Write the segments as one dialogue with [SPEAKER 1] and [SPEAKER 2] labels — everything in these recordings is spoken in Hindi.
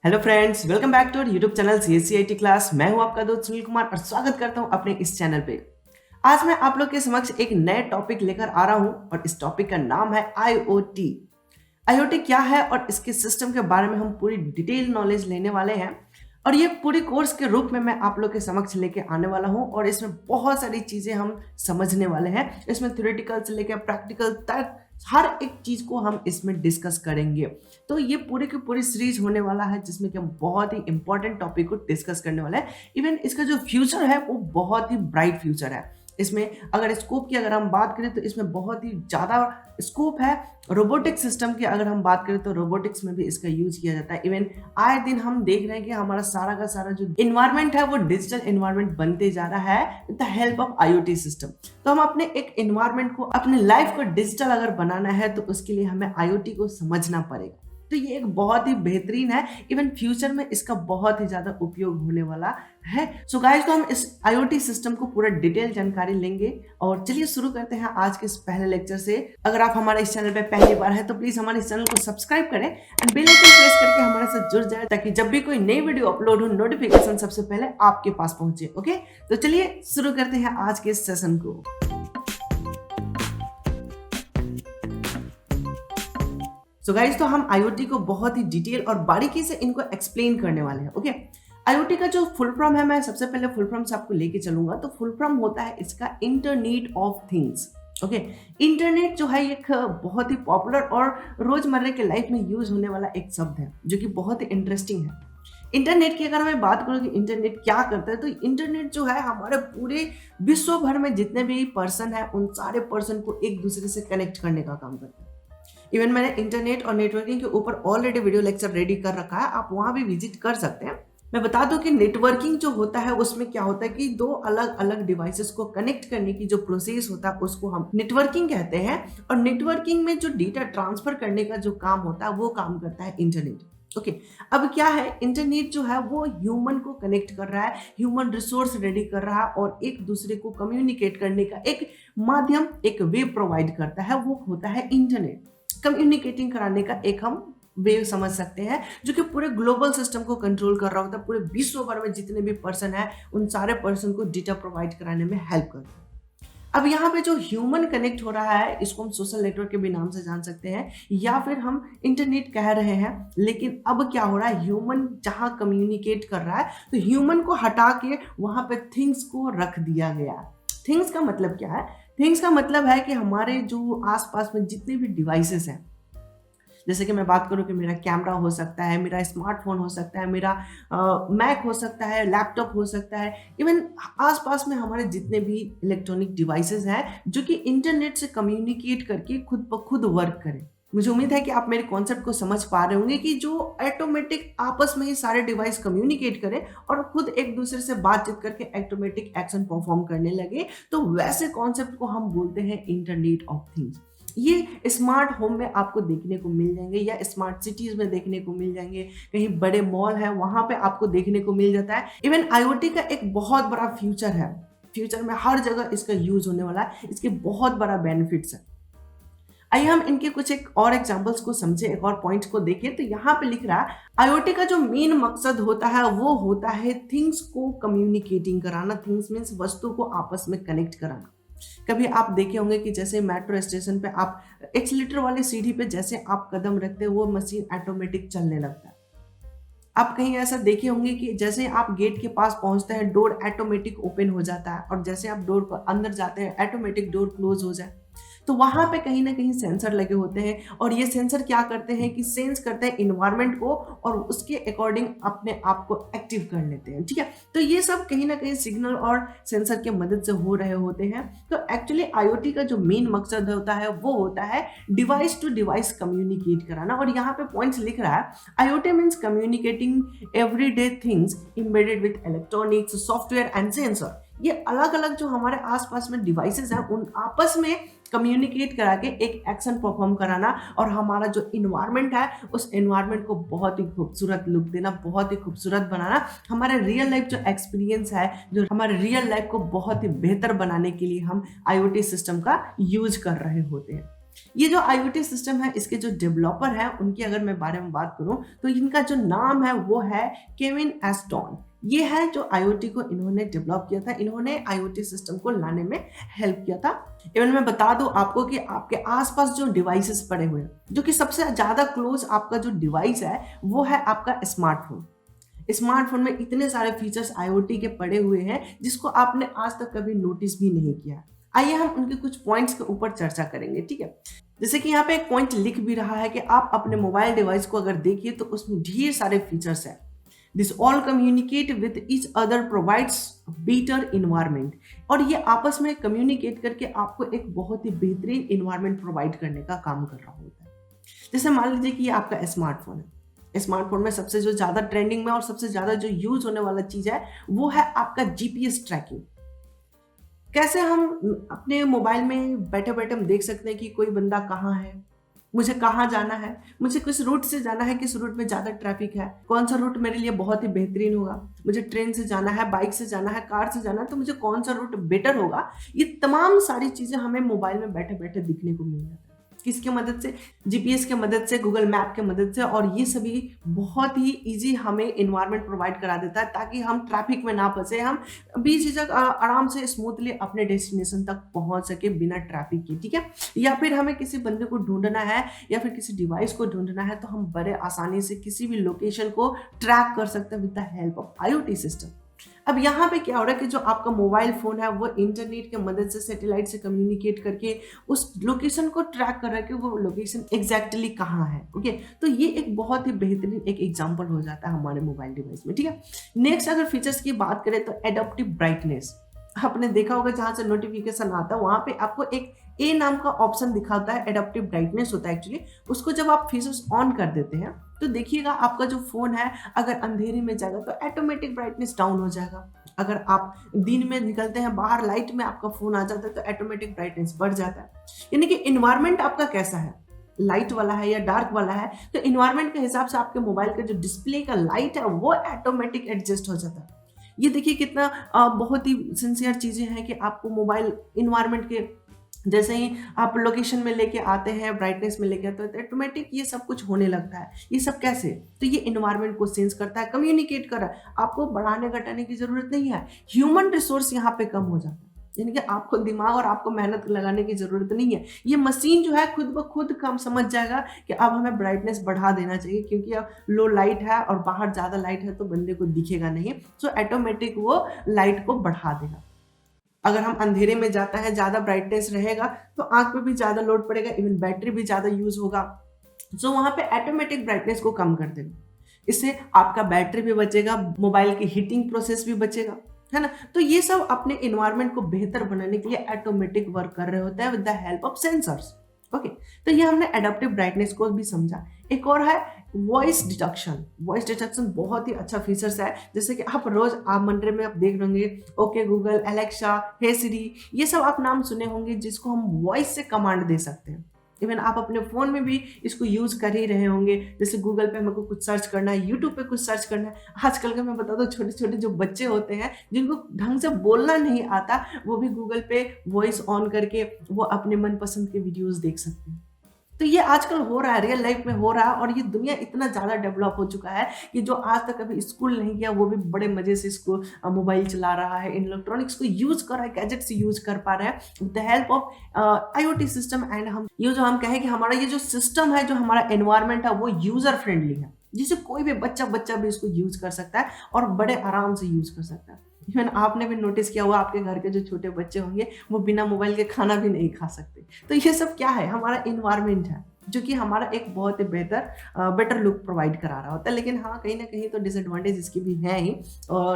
[SPEAKER 1] Hello friends, welcome back to YouTube channel CSCIT class. मैं हूं आपका दोस्त सुनील कुमार और स्वागत करता हूं अपने इस चैनल पे। आज मैं आप लोग के समक्ष एक नए टॉपिक लेकर आ रहा हूं और इस टॉपिक का नाम है आईओटी। आईओटी क्या है और इसके सिस्टम के बारे में हम पूरी डिटेल नॉलेज लेने वाले हैं और ये पूरी कोर्स के रूप में मैं आप लोग के समक्ष लेके आने वाला हूं और इसमें बहुत सारी चीजें हम समझने वाले हैं। इसमें थ्योरेटिकल से लेकर प्रैक्टिकल तक हर एक चीज को हम इसमें डिस्कस करेंगे। तो ये पूरी की पूरी सीरीज होने वाला है जिसमें कि हम बहुत ही इंपॉर्टेंट टॉपिक को डिस्कस करने वाले हैं। इवन इसका जो फ्यूचर है वो बहुत ही ब्राइट फ्यूचर है। इसमें अगर स्कोप की अगर हम बात करें तो इसमें बहुत ही ज़्यादा स्कोप है। रोबोटिक्स सिस्टम की अगर हम बात करें तो रोबोटिक्स में भी इसका यूज किया जाता है। इवन आए दिन हम देख रहे हैं कि हमारा सारा का सारा जो इन्वायरमेंट है वो डिजिटल इन्वायरमेंट बनते जा रहा है with the help of IoT system. तो हम अपने एक इन्वायरमेंट को, अपने लाइफ को डिजिटल अगर बनाना है तो उसके लिए हमें आईओटी को समझना पड़ेगा। तो ये एक बहुत ही बेहतरीन है। इवन फ्यूचर में इसका बहुत ही ज्यादा उपयोग होने वाला है। सो गाइस, तो हम इस आईओटी सिस्टम को पूरा डिटेल जानकारी लेंगे और चलिए शुरू करते हैं आज के इस पहले लेक्चर से। अगर आप हमारे इस चैनल पे पहली बार है तो प्लीज हमारे इस चैनल को सब्सक्राइब करें एंड बेल आइकन प्रेस करके हमारे साथ जुड़ जाए ताकि जब भी कोई नई वीडियो अपलोड हो नोटिफिकेशन सबसे पहले आपके पास पहुंचे। ओके, तो चलिए शुरू करते हैं आज के इस सेशन को। सो गाइज, तो हम आईओटी को बहुत ही डिटेल और बारीकी से इनको एक्सप्लेन करने वाले हैं। ओके, आईओटी का जो फुल फॉर्म है, मैं सबसे पहले फुल फॉर्म से आपको लेके चलूंगा। तो फुल फॉर्म होता है इसका internet of things. Okay, internet जो है एक बहुत ही पॉपुलर और रोजमर्रा के लाइफ में यूज होने वाला एक शब्द है जो कि बहुत ही इंटरेस्टिंग है। इंटरनेट की अगर मैं बात करूं कि इंटरनेट क्या करता है, तो इंटरनेट जो है हमारे पूरे विश्व भर में जितने भी पर्सन है उन सारे पर्सन को एक दूसरे से कनेक्ट करने का काम करता है। इवन मैंने इंटरनेट और नेटवर्किंग के ऊपर ऑलरेडी वीडियो लेक्चर रेडी कर रखा है, आप वहां भी विजिट कर सकते हैं। मैं बता दूं कि नेटवर्किंग जो होता है उसमें क्या होता है कि दो अलग अलग डिवाइसेस को कनेक्ट करने की जो प्रोसेस होता है उसको हम नेटवर्किंग कहते हैं। और नेटवर्किंग में जो डेटा ट्रांसफर करने का जो काम होता है वो काम करता है इंटरनेट। ओके, अब क्या है, इंटरनेट जो है वो ह्यूमन को कनेक्ट कर रहा है, ह्यूमन रिसोर्स रेडी कर रहा है और एक दूसरे को कम्युनिकेट करने का एक माध्यम, एक वे प्रोवाइड करता है, वो होता है इंटरनेट। कम्युनिकेटिंग कराने का एक हम वे समझ सकते हैं जो कि पूरे ग्लोबल सिस्टम को कंट्रोल कर रहा होता है। पूरे विश्व भर में जितने भी पर्सन है उन सारे पर्सन को डेटा प्रोवाइड कराने में हेल्प करता है। अब यहाँ पे जो ह्यूमन कनेक्ट हो रहा है इसको हम सोशल नेटवर्क के भी नाम से जान सकते हैं या फिर हम इंटरनेट कह रहे हैं। लेकिन अब क्या हो रहा है, ह्यूमन जहाँ कम्युनिकेट कर रहा है तो ह्यूमन को हटा के वहां पे थिंग्स को रख दिया गया। थिंग्स का मतलब क्या है? थिंग्स का मतलब है कि हमारे जो आसपास में जितने भी डिवाइसेस हैं, जैसे कि मैं बात करूं कि मेरा कैमरा हो सकता है, मेरा स्मार्टफोन हो सकता है, मेरा मैक हो सकता है, लैपटॉप हो सकता है, इवन आसपास में हमारे जितने भी इलेक्ट्रॉनिक डिवाइसेस हैं जो कि इंटरनेट से कम्युनिकेट करके खुद ब खुद वर्क करें। मुझे उम्मीद है कि आप मेरे कॉन्सेप्ट को समझ पा रहे होंगे कि जो ऑटोमेटिक आपस में ही सारे डिवाइस कम्युनिकेट करें और खुद एक दूसरे से बातचीत करके ऑटोमेटिक एक्शन परफॉर्म करने लगे, तो वैसे कॉन्सेप्ट को हम बोलते हैं इंटरनेट ऑफ थिंग्स। ये स्मार्ट होम में आपको देखने को मिल जाएंगे या स्मार्ट सिटीज में देखने को मिल जाएंगे, कहीं बड़े मॉल है वहां पे आपको देखने को मिल जाता है। इवन आईओटी का एक बहुत बड़ा फ्यूचर है, फ्यूचर में हर जगह इसका यूज होने वाला है, इसके बहुत बड़ा बेनिफिट्स है। आइए हम इनके कुछ एक और एग्जांपल्स को समझे, एक और पॉइंट्स को देखें। तो यहाँ पे लिख रहा है आईओटी का जो मेन मकसद होता है वो होता है थिंग्स को कम्युनिकेटिंग कराना। थिंग्स मीन्स वस्तु को आपस में कनेक्ट कराना। कभी आप देखे होंगे कि जैसे मेट्रो स्टेशन पे आप एक्सीलेटर वाली सीढ़ी पे जैसे आप कदम रखते हैं वो मशीन ऑटोमेटिक चलने लगता है। आप कहीं ऐसा देखे होंगे कि जैसे आप गेट के पास पहुंचते हैं डोर ऑटोमेटिक ओपन हो जाता है और जैसे आप डोर को अंदर जाते हैं ऑटोमेटिक डोर क्लोज हो जाए। तो वहां पे कहीं ना कहीं सेंसर लगे होते हैं और ये सेंसर क्या करते हैं कि सेंस करते हैं इन्वायरमेंट को और उसके अकॉर्डिंग अपने आप को एक्टिव कर लेते हैं। ठीक है, तो ये सब कहीं ना कहीं सिग्नल और सेंसर के मदद से हो रहे होते हैं। तो एक्चुअली आईओटी का जो मेन मकसद होता है वो होता है डिवाइस टू डिवाइस कम्युनिकेट कराना। और यहाँ पे पॉइंट्स लिख रहा है IoT means communicating everyday things embedded with electronics software and sensor. ये अलग अलग जो हमारे आसपास में डिवाइसेस हैं उन आपस में कम्युनिकेट करा के एक एक्शन परफॉर्म कराना और हमारा जो इन्वायरमेंट है उस इन्वायरमेंट को बहुत ही खूबसूरत लुक देना, बहुत ही खूबसूरत बनाना। हमारे रियल लाइफ जो एक्सपीरियंस है, जो हमारे रियल लाइफ को बहुत ही बेहतर बनाने के लिए हम आईओटी सिस्टम का यूज कर रहे होते हैं। ये जो IoT सिस्टम है, इसके जो डेवलपर हैं उनकी अगर मैं बारे में बात करूं तो इनका जो नाम है वो है केविन एस्टॉन। ये है जो IoT को इन्होंने डेवलप किया था, इन्होंने IoT सिस्टम को लाने में हेल्प किया था। इवन मैं बता दूं आपको कि आपके आसपास जो डिवाइसेस पड़े हुए हैं, जो कि सबसे ज्यादा क्लोज आपका जो डिवाइस है वो है आपका स्मार्टफोन। स्मार्टफोन में इतने सारे फीचर्स IoT के पड़े हुए हैं जिसको आपने आज तक कभी नोटिस भी नहीं किया। आइए हम उनके कुछ पॉइंट्स के ऊपर चर्चा करेंगे, ठीक है। जैसे कि यहाँ पे एक पॉइंट लिख भी रहा है कि आप अपने मोबाइल डिवाइस को अगर देखिए तो उसमें ढेर सारे फीचर्स है। This all communicate with each other provides better environment. और ये आपस में कम्युनिकेट करके आपको एक बहुत ही बेहतरीन इन्वायरमेंट प्रोवाइड करने का काम कर रहा होता है। जैसे मान लीजिए कि ये आपका स्मार्टफोन है, स्मार्टफोन में सबसे जो ज्यादा ट्रेंडिंग में और सबसे ज्यादा जो यूज होने वाला चीज है वो है आपका GPS ट्रैकिंग। कैसे हम अपने मोबाइल में बैठे बैठे हम देख सकते हैं कि कोई बंदा कहाँ है, मुझे कहाँ जाना है, मुझे किस रूट से जाना है, किस रूट में ज्यादा ट्रैफिक है, कौन सा रूट मेरे लिए बहुत ही बेहतरीन होगा, मुझे ट्रेन से जाना है, बाइक से जाना है, कार से जाना है, तो मुझे कौन सा रूट बेटर होगा। ये तमाम सारी चीजें हमें मोबाइल में बैठे बैठे दिखने को मिल जाता है। किसकी मदद से? GPS के मदद से, गूगल मैप के मदद से। और ये सभी बहुत ही इजी हमें इन्वायरमेंट प्रोवाइड करा देता है ताकि हम ट्रैफिक में ना फंसे, हम बेझिझक आराम से स्मूथली अपने डेस्टिनेशन तक पहुंच सके बिना ट्रैफिक के, ठीक है। या फिर हमें किसी बंदे को ढूंढना है या फिर किसी डिवाइस को ढूंढना है तो हम बड़े आसानी से किसी भी लोकेशन को ट्रैक कर सकते हैं with the help of IoT system. अब यहाँ पे क्या हो रहा है कि जो आपका मोबाइल फोन है वो इंटरनेट के मदद से, सैटेलाइट से कम्युनिकेट करके उस लोकेशन को ट्रैक कर रहा है कि वो लोकेशन एग्जैक्टली कहाँ है। ओके, तो ये एक बहुत ही बेहतरीन एक एग्जांपल हो जाता है हमारे मोबाइल डिवाइस में, ठीक है। नेक्स्ट अगर फीचर्स की बात करें तो एडप्टिव ब्राइटनेस। आपने देखा होगा जहां से नोटिफिकेशन आता है वहां पे आपको एक ए नाम का ऑप्शन दिखाता है, एडप्टिव ब्राइटनेस होता है एक्चुअली। उसको जब आप फीचर्स ऑन कर देते हैं तो देखिएगा आपका जो फोन है अगर अंधेरे में जाएगा तो ऑटोमेटिक ब्राइटनेस डाउन हो जाएगा। अगर आप दिन में निकलते हैं बाहर, लाइट में आपका फोन आ जाता है तो ऑटोमेटिक ब्राइटनेस बढ़ जाता है। यानी कि इन्वायरमेंट आपका कैसा है, लाइट वाला है या डार्क वाला है, तो इन्वायरमेंट के हिसाब से आपके मोबाइल का जो डिस्प्ले का लाइट है वो ऑटोमेटिक एडजस्ट हो जाता है। ये देखिए कितना बहुत ही सिंसियर चीजें हैं कि आपको मोबाइल इन्वायरमेंट के जैसे ही आप लोकेशन में लेके आते हैं, ब्राइटनेस में लेके आते हैं तो ऑटोमेटिक ये सब कुछ होने लगता है। ये सब कैसे? तो ये इन्वायरमेंट को सेंस करता है, कम्युनिकेट कर रहा है, आपको बढ़ाने घटाने की जरूरत नहीं है। ह्यूमन रिसोर्स यहाँ पे कम हो जाता है, यानी कि आपको दिमाग और आपको मेहनत लगाने की जरूरत नहीं है। ये मशीन जो है खुद ब खुद काम समझ जाएगा कि अब हमें ब्राइटनेस बढ़ा देना चाहिए क्योंकि अब लो लाइट है और बाहर ज्यादा लाइट है तो बंदे को दिखेगा नहीं, सो ऑटोमेटिक वो लाइट को बढ़ा देगा। अगर हम अंधेरे में जाता है, ज्यादा ब्राइटनेस रहेगा तो आंख पे भी ज्यादा लोड पड़ेगा, इवन बैटरी भी ज्यादा यूज होगा, सो वहां पे ऑटोमेटिक ब्राइटनेस को कम कर देगा। इससे आपका बैटरी भी बचेगा, मोबाइल की हीटिंग प्रोसेस भी बचेगा, है ना। तो ये सब अपने इन्वायरमेंट को बेहतर बनाने के लिए ऑटोमेटिक वर्क कर रहे होते हैं with the help of sensors. Okay, तो ये हमने एडाप्टिव ब्राइटनेस को भी समझा। एक और है वॉइस डिटेक्शन। वॉइस डिटेक्शन बहुत ही अच्छा फीचर्स है, जैसे कि आप रोज आप मंडे में आप देख होंगे ओके गूगल, एलेक्सा, हे सिरी, ये सब आप नाम सुने होंगे जिसको हम वॉइस से कमांड दे सकते हैं। इवन आप अपने फोन में भी इसको यूज कर ही रहे होंगे, जैसे गूगल पे हमको कुछ सर्च करना है, यूट्यूब पे कुछ सर्च करना है। आजकल का मैं बता दूं छोटे छोटे जो बच्चे होते हैं जिनको ढंग से बोलना नहीं आता, वो भी गूगल पे वॉइस ऑन करके वो अपने मनपसंद के वीडियोस देख सकते हैं। तो ये आजकल हो रहा है, रियल लाइफ में हो रहा है, और ये दुनिया इतना ज्यादा डेवलप हो चुका है कि जो आज तक कभी स्कूल नहीं गया वो भी बड़े मजे से इसको मोबाइल चला रहा है, इलेक्ट्रॉनिक्स को यूज कर रहा है, गैजेट्स यूज कर पा रहा है with the help of IoT system. And हम ये जो हम कहें कि हमारा ये जो सिस्टम है, जो हमारा एनवायरमेंट है वो यूजर फ्रेंडली है, जिसे कोई भी बच्चा भी इसको यूज कर सकता है और बड़े आराम से यूज कर सकता है। इवन आपने भी नोटिस किया हुआ आपके घर के जो छोटे बच्चे होंगे वो बिना मोबाइल के खाना भी नहीं खा सकते। तो ये सब क्या है? हमारा इन्वायरमेंट है जो कि हमारा एक बहुत ही बेटर लुक प्रोवाइड करा रहा होता है। लेकिन हाँ, कहीं ना कहीं तो डिसएडवांटेज इसकी भी है ही,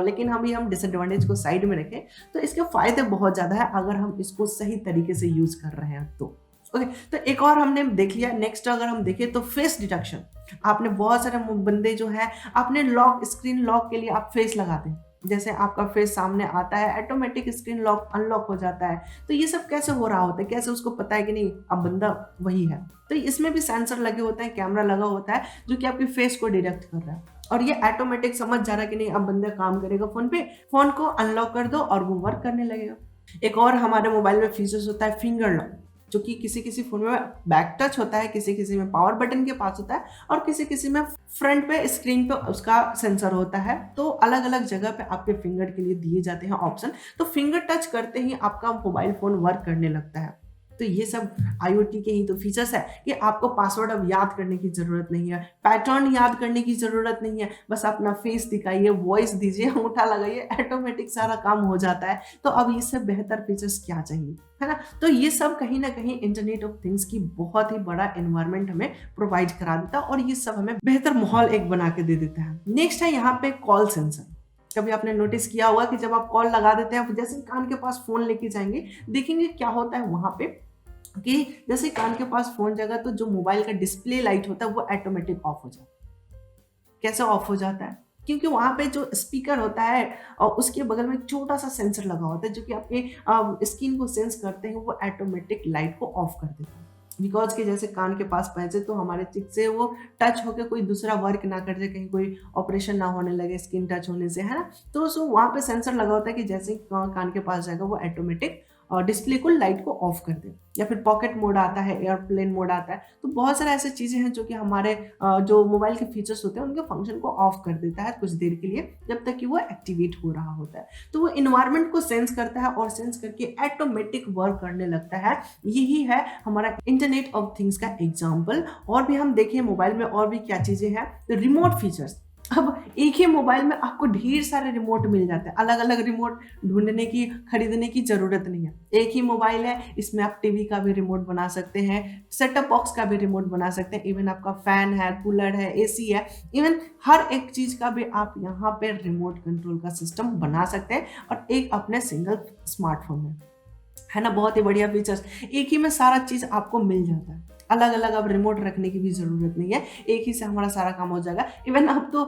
[SPEAKER 1] लेकिन हम डिसएडवांटेज को साइड में रखें तो इसके फायदे बहुत ज्यादा है अगर हम इसको सही तरीके से यूज कर रहे हैं तो। ओके, तो एक और हमने देख लिया। नेक्स्ट अगर हम देखें तो फेस डिटेक्शन। आपने बहुत सारे बंदे जो है अपने लॉक, स्क्रीन लॉक के लिए आप फेस लगाते हैं, जैसे आपका फेस सामने आता है ऑटोमेटिक स्क्रीन लॉक अनलॉक हो जाता है। तो ये सब कैसे हो रहा होता है, कैसे उसको पता है कि नहीं अब बंदा वही है? तो इसमें भी सेंसर लगे होते हैं, कैमरा लगा होता है जो कि आपके फेस को डिटेक्ट कर रहा है, और ये ऑटोमेटिक समझ जा रहा है कि नहीं अब बंदा काम करेगा फोन पे, फोन को अनलॉक कर दो और वो वर्क करने लगेगा। एक और हमारे मोबाइल में फीचर्स होता है फिंगर लॉक। जो कि किसी किसी फोन में बैक टच होता है, किसी किसी में पावर बटन के पास होता है और किसी किसी में फ्रंट पे स्क्रीन पे उसका सेंसर होता है। तो अलग अलग जगह पे आपके फिंगर के लिए दिए जाते हैं ऑप्शन। तो फिंगर टच करते ही आपका मोबाइल फोन वर्क करने लगता है। तो ये सब IoT के ही तो फीचर्स है कि आपको पासवर्ड अब याद करने की जरूरत नहीं है, पैटर्न याद करने की जरूरत नहीं है, बस अपना फेस दिखाइए, वॉइस दीजिए, अंगूठा लगाइए, ऑटोमेटिक सारा काम हो जाता है। तो अब इससे बेहतर फीचर्स क्या चाहिए, है ना। तो ये सब कहीं ना कहीं इंटरनेट ऑफ थिंग्स की बहुत ही बड़ा एनवायरनमेंट हमें प्रोवाइड करा देता है और ये सब हमें बेहतर माहौल एक बना के दे देता है। नेक्स्ट है यहाँ पे कॉल सेंसर। कभी आपने नोटिस किया होगा कि जब आप कॉल लगा देते हैं, जैसे कान के पास फोन लेके जाएंगे, देखेंगे क्या होता है वहां पे कि जैसे कान के पास फोन जाएगा तो जो मोबाइल का डिस्प्ले लाइट होता है वो ऑटोमेटिक ऑफ हो जाता है। कैसे ऑफ हो जाता है? क्योंकि वहां पे जो स्पीकर होता है और उसके बगल में एक छोटा सा सेंसर लगा होता है जो कि आपके स्किन को सेंस करते हैं, वो ऑटोमेटिक लाइट को ऑफ कर देता है। बिकॉज के जैसे कान के पास पहुंचे तो हमारे चिक से वो टच होकर कोई दूसरा वर्क ना कर जाए, कहीं कोई ऑपरेशन ना होने लगे स्किन टच होने से, है ना। तो वहां पे सेंसर लगा होता है कि जैसे कान के पास जाएगा वो ऑटोमेटिक और डिस्प्ले को लाइट को ऑफ कर दे। या फिर पॉकेट मोड आता है, एयरप्लेन मोड आता है। तो बहुत सारे ऐसे चीजें हैं जो कि हमारे जो मोबाइल के फीचर्स होते हैं उनके फंक्शन को ऑफ कर देता है कुछ देर के लिए, जब तक कि वो एक्टिवेट हो रहा होता है। तो वो इन्वायरमेंट को सेंस करता है और सेंस करके ऑटोमेटिक वर्क करने लगता है। यही है हमारा इंटरनेट ऑफ थिंग्स का एग्जाम्पल। और भी हम देखें मोबाइल में और भी क्या चीजें हैं, तो रिमोट फीचर्स। अब एक ही मोबाइल में आपको ढेर सारे रिमोट मिल जाते हैं, अलग अलग रिमोट ढूंढने की, खरीदने की जरूरत नहीं है। एक ही मोबाइल है, इसमें आप टीवी का भी रिमोट बना सकते हैं, सेटअप बॉक्स का भी रिमोट बना सकते हैं, इवन आपका फैन है, कूलर है, AC है, इवन हर एक चीज का भी आप यहाँ पे रिमोट कंट्रोल का सिस्टम बना सकते हैं और एक अपने सिंगल स्मार्टफोन में, है ना। बहुत ही बढ़िया फीचर्स, एक ही में सारा चीज आपको मिल जाता है। अलग अलग अब रिमोट रखने की भी जरूरत नहीं है, एक ही से हमारा सारा काम हो जाएगा। इवन अब तो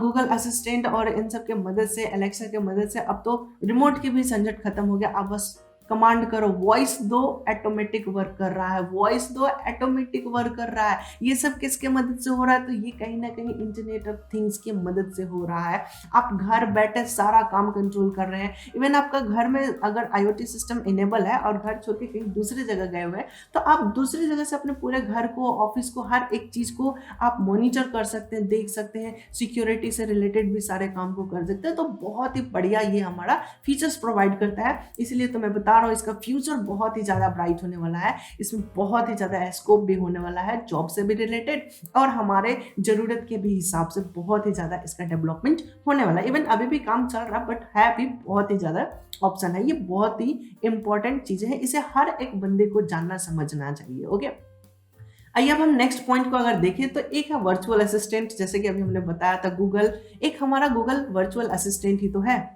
[SPEAKER 1] गूगल असिस्टेंट और इन सब के मदद से, एलेक्सा के मदद से अब तो रिमोट की भी झंझट खत्म हो गया। आप बस कमांड करो, वॉइस दो, ऑटोमेटिक वर्क कर रहा है, वॉइस दो, ऑटोमेटिक वर्क कर रहा है। ये सब किसके मदद से हो रहा है? तो ये कहीं ना कहीं इंटरनेट ऑफ थिंग्स की मदद से हो रहा है। आप घर बैठे सारा काम कंट्रोल कर रहे हैं। इवन आपका घर में अगर IoT सिस्टम इनेबल है और घर छोड़ के कहीं दूसरी जगह गए हुए हैं, तो आप दूसरी जगह से अपने पूरे घर को, ऑफिस को, हर एक चीज को आप मॉनिटर कर सकते हैं, देख सकते हैं, सिक्योरिटी से रिलेटेड भी सारे काम को कर सकते हैं। तो बहुत ही बढ़िया ये हमारा फीचर्स प्रोवाइड करता है। इसलिए तो मैं बता रहा हूँ इसका फ्यूचर बहुत ही ज्यादा ब्राइट होने वाला है। इसमें बहुत ही ज्यादा स्कोप भी होने वाला है, जॉब से भी रिलेटेड और हमारे जरूरत के भी हिसाब से बहुत ही ज्यादा इसका डेवलपमेंट होने वाला है। इवन अभी भी काम चल रहा, बट है भी बहुत ही ज्यादा ऑप्शन है। ये बहुत ही इंपॉर्टेंट चीजें हैं, इसे हर एक बंदे को जानना समझना चाहिए। ओके, आइए अब हम नेक्स्ट पॉइंट को अगर देखें तो एक है वर्चुअल असिस्टेंट। जैसे कि अभी हमने बताया था गूगल, एक हमारा गूगल वर्चुअल असिस्टेंट ही तो है।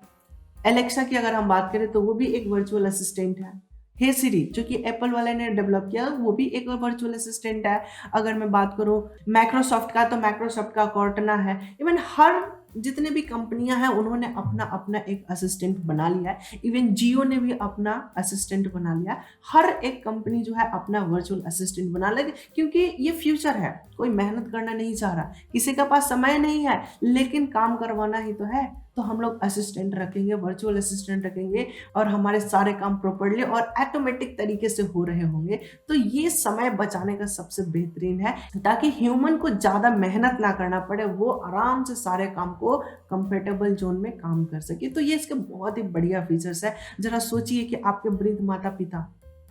[SPEAKER 1] एलेक्सा की अगर हम बात करें तो वो भी एक वर्चुअल असिस्टेंट है। हे सिरी जो कि एप्पल वाले ने डेवलप किया, वो भी एक वर्चुअल असिस्टेंट है। अगर मैं बात करूं माइक्रोसॉफ्ट का, तो माइक्रोसॉफ्ट का कॉर्टना है। इवन हर जितने भी कंपनियां हैं उन्होंने अपना अपना एक असिस्टेंट बना लिया है। इवन जियो ने भी अपना असिस्टेंट बना लिया। हर एक कंपनी जो है अपना वर्चुअल असिस्टेंट बना ले, क्योंकि ये फ्यूचर है। कोई मेहनत करना नहीं चाह रहा, किसी के पास समय नहीं है, लेकिन काम करवाना ही तो है। तो हम लोग असिस्टेंट रखेंगे, वर्चुअल असिस्टेंट रखेंगे और हमारे सारे काम प्रॉपर्ली और ऑटोमेटिक तरीके से हो रहे होंगे। तो ये समय बचाने का सबसे बेहतरीन है, ताकि ह्यूमन को ज्यादा मेहनत ना करना पड़े, वो आराम से सारे काम को कंफर्टेबल जोन में काम कर सके। तो ये इसके बहुत ही बढ़िया फीचर्स है। जरा सोचिए कि आपके वृद्ध माता पिता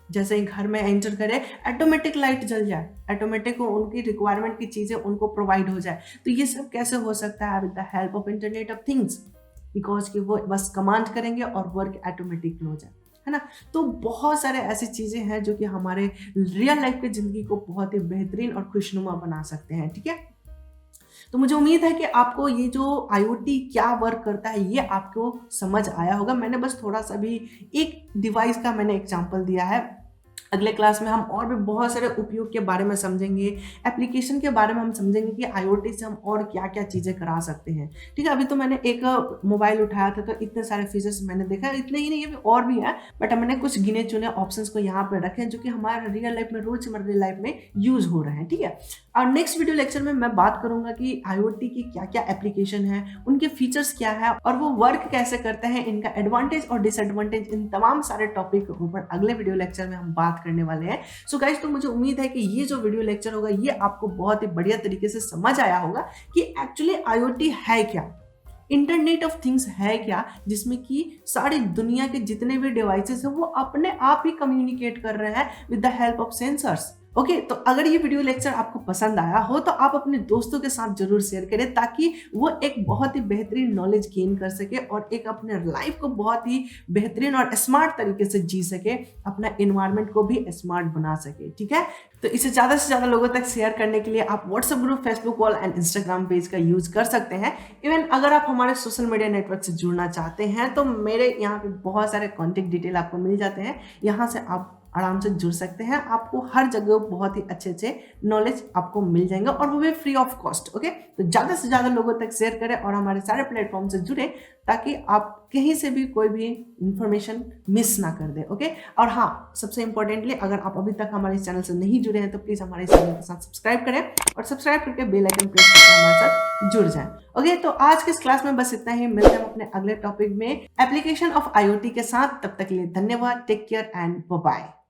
[SPEAKER 1] जैसे ही घर में एंटर करे, ऑटोमेटिक लाइट जल जाए, ऑटोमेटिक उनकी रिक्वायरमेंट की चीजें उनको प्रोवाइड हो जाए। तो ये सब कैसे हो सकता है? With the help of internet of things, because कि वो बस कमांड करेंगे और वर्क ऑटोमेटिक हो जाए, है ना। तो बहुत सारे ऐसी चीजें हैं जो कि हमारे रियल लाइफ की जिंदगी को बहुत ही बेहतरीन और खुशनुमा बना सकते हैं। ठीक है, तो मुझे उम्मीद है कि आपको ये जो IoT क्या वर्क करता है ये आपको समझ आया होगा। मैंने बस थोड़ा सा भी एक डिवाइस का मैंने एग्जांपल दिया है। अगले क्लास में हम और भी बहुत सारे उपयोग के बारे में समझेंगे, एप्लीकेशन के बारे में हम समझेंगे कि IoT से हम और क्या क्या चीज़ें करा सकते हैं। ठीक है, अभी तो मैंने एक मोबाइल उठाया था तो इतने सारे फीचर्स मैंने देखा, इतने ही नहीं है और भी है, बट मैंने कुछ गिने चुने ऑप्शंस को यहाँ पे रखे जो कि हमारे रियल लाइफ में, रोजमर्रा लाइफ में यूज हो रहे हैं। ठीक है, और नेक्स्ट वीडियो लेक्चर में मैं बात करूंगा कि IoT की क्या क्या एप्लीकेशन है, उनके फीचर्स क्या है और वो वर्क कैसे करते हैं, इनका एडवांटेज और डिसएडवांटेज, इन तमाम सारे टॉपिक के ऊपर अगले वीडियो लेक्चर में हम बात बात करने वाले हैं। सो गाइस, तो मुझे उम्मीद है कि ये जो वीडियो लेक्चर होगा ये आपको बहुत ही बढ़िया तरीके से समझ आया होगा कि एक्चुअली IoT है क्या, इंटरनेट ऑफ थिंग्स है क्या, जिसमें कि सारी दुनिया के जितने भी डिवाइसेस हैं वो अपने आप ही कम्युनिकेट कर रहे हैं with the help of sensors. Okay, तो अगर ये वीडियो लेक्चर आपको पसंद आया हो तो आप अपने दोस्तों के साथ जरूर शेयर करें, ताकि वो एक बहुत ही बेहतरीन नॉलेज गेन कर सके और एक अपने लाइफ को बहुत ही बेहतरीन और स्मार्ट तरीके से जी सके, अपना एनवायरनमेंट को भी स्मार्ट बना सके। ठीक है, तो इसे ज़्यादा से ज़्यादा लोगों तक शेयर करने के लिए आप WhatsApp group, Facebook wall and Instagram page का यूज कर सकते हैं। इवन अगर आप हमारे सोशल मीडिया नेटवर्क से जुड़ना चाहते हैं तो मेरे यहाँ पे बहुत सारे कॉन्टेक्ट डिटेल आपको मिल जाते हैं, यहाँ से आप आराम से जुड़ सकते हैं। आपको हर जगह बहुत ही अच्छे अच्छे नॉलेज आपको मिल जाएंगे और वो भी फ्री ऑफ कॉस्ट। ओके, तो ज़्यादा से ज़्यादा लोगों तक शेयर करें और हमारे सारे प्लेटफॉर्म से जुड़े, ताकि आप कहीं से भी कोई भी इंफॉर्मेशन मिस ना कर दे। ओके, और हाँ, सबसे इंपॉर्टेंटली, अगर आप अभी तक हमारे चैनल से नहीं जुड़े हैं तो प्लीज़ हमारे चैनल के साथ सब्सक्राइब करें और सब्सक्राइब करके बेल आइकन प्रेस करके हमारे साथ जुड़ जाएं। ओके, तो आज के इस क्लास में बस इतना ही। मिलते हैं अपने अगले टॉपिक में एप्लीकेशन ऑफ IoT के साथ। तब तक के लिए धन्यवाद, take care and bye bye.